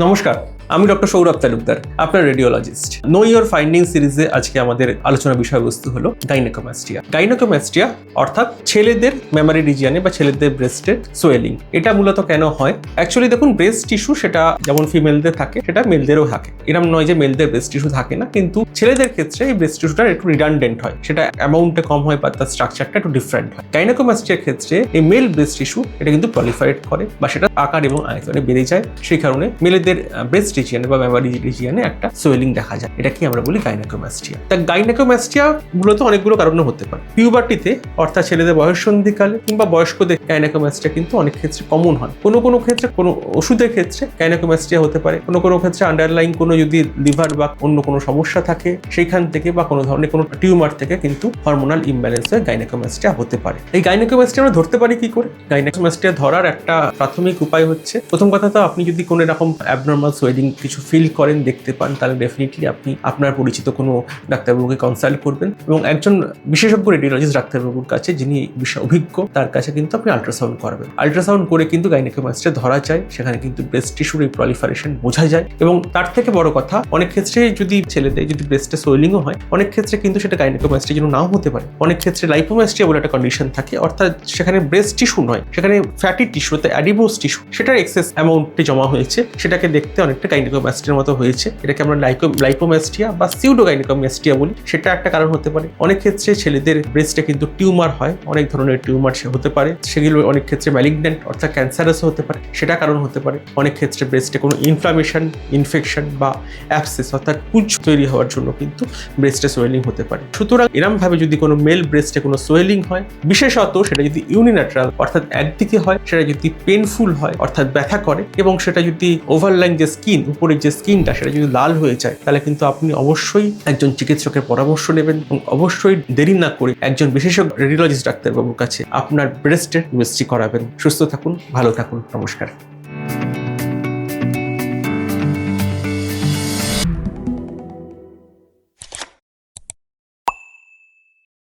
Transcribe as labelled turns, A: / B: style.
A: নমস্কার, আমি ডক্টর সৌরভ তালুকদার, আপনার রেডিওলজিস্ট। নো ইয়োর ফাইন্ডিং সিরিজে আজকে আমাদের আলোচনা বিষয়বস্তু হলো গাইনেকোমাস্টিয়া। গাইনেকোমাস্টিয়া অর্থাৎ ছেলেদের মেমারি রিজিয়নে বা ছেলেদের ব্রেস্টের সোয়েলিং। এটা মূলত কেন হয়? অ্যাকচুয়ালি দেখুন, ব্রেস্ট টিস্যু সেটা যেমন ফিমেলদের থাকে সেটা মেলদেরও থাকে। এরকম নয় যে মেলদের ব্রেস্ট টিস্যু থাকে না, কিন্তু ছেলেদের ক্ষেত্রে এই ব্রেস্ট টিস্যুটা একটু রিডান্ডেন্ট হয়, সেটা অ্যামাউন্টে কম হয় বা তার স্ট্রাকচারটা একটু ডিফারেন্ট হয়। গাইনেকোমাস্টিয়ার ক্ষেত্রে এই মেল ব্রেস্ট টিস্যু এটা কিন্তু প্রলিফারেট করে বা সেটা আকার এবং আয়তনে বেড়ে যায়, সেই কারণে মেলেদের ব্রেস্ট রিজিয়নে বা মেমারি রিজিয়নে একটা সোয়েলিং দেখা যায়। এটা কি আমরা বলি গাইনেকোমাস্টিয়া। তা গাইনেকোমাস্টিয়া মূলত অনেকগুলো কারণে হতে পারে। পিউবার্টিতে অর্থাৎ ছেলেদের বয়ঃসন্ধিকালে কিংবা বয়স্কদের গাইনেকোমাস্টিয়া কিন্তু অনেক ক্ষেত্রে কমন হয়। কোনো ক্ষেত্রে কোনো ওষুধের ক্ষেত্রে গাইনেকোমাস্টিয়া হতে পারে। কোনো ক্ষেত্রে আন্ডারলাইন কোনো যদি লিভার বা অন্য কোনো সমস্যা থাকে সেইখান থেকে বা কোনো ধরনের কোনো টিউমার থেকে কিন্তু হরমোনাল ইমব্যালেন্স হয়ে গাইনেকোমাস্টিয়া হতে পারে। এই গাইনেকোমাস্টিয়া আমরা ধরতে পারি কি করে? গাইনেকোমাস্টিয়া ধরার একটা প্রাথমিক উপায় হচ্ছে, প্রথম কথা তো আপনি যদি কোনো এরকম অ্যাবনর্মাল সোয়েলিং কিছু ফিল করেন, দেখতে পান, তাহলে ডেফিনেটলি আপনি আপনার পরিচিত কোনো ডাক্তারবাবুকে কনসাল্ট করবেন এবং একজন বিশেষজ্ঞ রেডিওলজিস্ট ডাক্তারবাবুর কাছে, যিনি বিষয়ে অভিজ্ঞ, তার কাছে কিন্তু আপনি আল্ট্রাসাউন্ড করাবেন। আল্ট্রাসাউন্ড করে কিন্তু গাইনেকোমাস্টিয়া ধরা যায়, সেখানে কিন্তু ব্রেস্ট টিস্যুর এই প্রলিফারেশন বোঝা যায়। এবং তার থেকে বড় কথা, অনেক ক্ষেত্রে যদি ছেলেদের যদি ব্রেস্টে সোয়েলিংও হয়, অনেক ক্ষেত্রে কিন্তু সেটা গাইনেকোমাস্টিয়া যেন নাও হতে পারে। অনেক ক্ষেত্রে লাইপোমাস্টিয়া বলে একটা কন্ডিশন থাকে, অর্থাৎ সেখানে ব্রেস্ট টিস্যু নয়, সেখানে ফ্যাটি টিস্যু, অ্যাডিপোজ টিস্যু, সেটার এক্সেস অ্যামাউন্টে জমা হয়েছে, সেটাকে দেখতে অনেকটা গাইনেকোমাস্টিয়ার মতো হয়েছে। এটাকে আমরা লাইপোমাস্টিয়া বা সিউডো গাইনেকোমাস্টিয়া বলি, সেটা একটা কারণ হতে পারে। অনেক ক্ষেত্রে ছেলেদের ব্রেস্টে কিন্তু টিউমার হয়, অনেক ধরনের টিউমার হতে পারে, সেগুলো অনেক ক্ষেত্রে ম্যালিগন্যান্ট অর্থাৎ ক্যান্সারাসও হতে পারে, সেটা কারণ হতে পারে। অনেক ক্ষেত্রে ব্রেস্টে কোনো ইনফ্লামেশন, ইনফেকশন বা অ্যাবসেস অর্থাৎ পুঁজ তৈরি হওয়ার জন্য কিন্তু ব্রেস্টে সোয়েলিং হতে পারে। সুতরাং এরমভাবে যদি কোনো মেল ব্রেস্টে কোনো সোয়েলিং হয়, বিশেষত সেটা যদি ইউনিল্যাটারাল অর্থাৎ একদিকে হয়, সেটা যদি পেনফুল হয় অর্থাৎ ব্যথা করে, এবং সেটা যদি ওভারলাইং যে স্কিন, উপরের যে স্কিনটা, সেটা যদি লাল হয়ে যায়, তাহলে কিন্তু আপনি অবশ্যই একজন চিকিৎসকের পরামর্শ নেবেন এবং অবশ্যই দেরি না করে একজন বিশেষজ্ঞ রেডিওলজিস্ট ডাক্তারবাবুর কাছে আপনার ব্রেস্টের ইউএসজি করাবেন। সুস্থ থাকুন, ভালো থাকুন, নমস্কার।